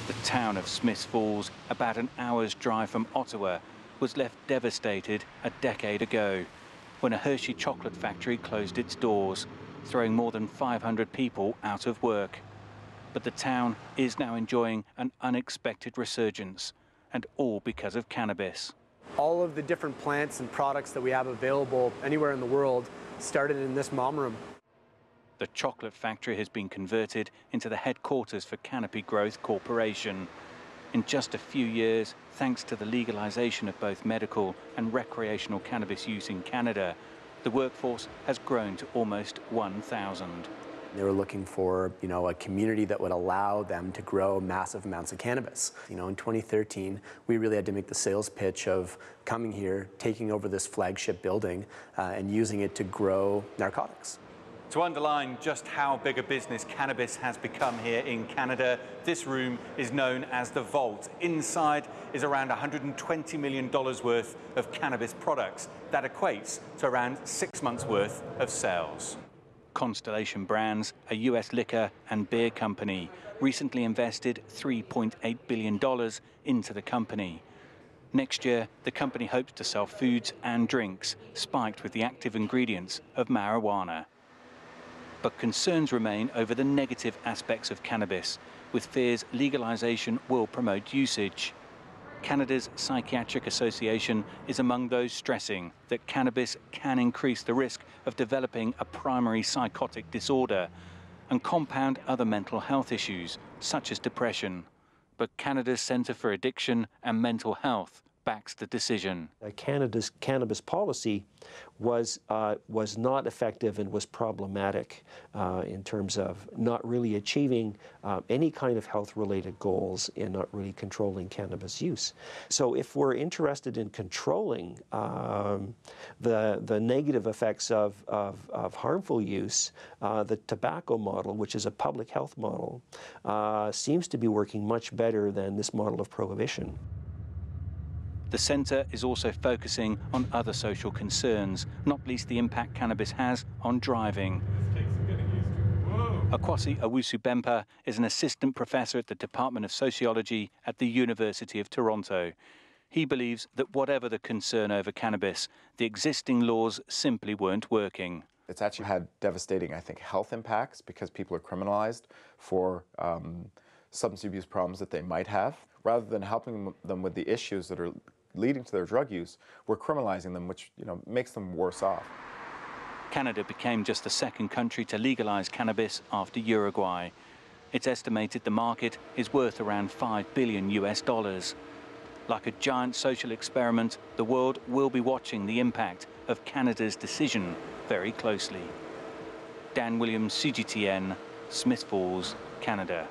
The town of Smiths Falls, about an hour's drive from Ottawa, was left devastated a decade ago when a Hershey chocolate factory closed its doors, throwing more than 500 people out of work. But the town is now enjoying an unexpected resurgence, and all because of cannabis. All of the different plants and products that we have available anywhere in the world started in this mom room. The chocolate factory has been converted into the headquarters for Canopy Growth Corporation. In just a few years, thanks to the legalization of both medical and recreational cannabis use in Canada, the workforce has grown to almost 1,000. They were looking for, a community that would allow them to grow massive amounts of cannabis. In 2013, we really had to make the sales pitch of coming here, taking over this flagship building, and using it to grow narcotics. To underline just how big a business cannabis has become here in Canada, this room is known as the Vault. Inside is around $120 million worth of cannabis products. That equates to around 6 months' worth of sales. Constellation Brands, a US liquor and beer company, recently invested $3.8 billion into the company. Next year, the company hopes to sell foods and drinks spiked with the active ingredients of marijuana. But concerns remain over the negative aspects of cannabis, with fears legalization will promote usage. Canada's Psychiatric Association is among those stressing that cannabis can increase the risk of developing a primary psychotic disorder and compound other mental health issues, such as depression. But Canada's Centre for Addiction and Mental Health backs the decision. Canada's cannabis policy was not effective and was problematic in terms of not really achieving any kind of health-related goals and not really controlling cannabis use. So if we're interested in controlling the negative effects of harmful use, the tobacco model, which is a public health model, seems to be working much better than this model of prohibition. The centre is also focusing on other social concerns, not least the impact cannabis has on driving. Akwasi Owusu-Bempah is an assistant professor at the Department of Sociology at the University of Toronto. He believes that whatever the concern over cannabis, the existing laws simply weren't working. It's actually had devastating, I think, health impacts because people are criminalized for substance abuse problems that they might have. Rather than helping them with the issues that are leading to their drug use, we're criminalizing them, which makes them worse off. Canada became just the second country to legalize cannabis after Uruguay. It's estimated the market is worth around $5 billion US. Like a giant social experiment, the world will be watching the impact of Canada's decision very closely. Dan Williams, CGTN, Smiths Falls, Canada.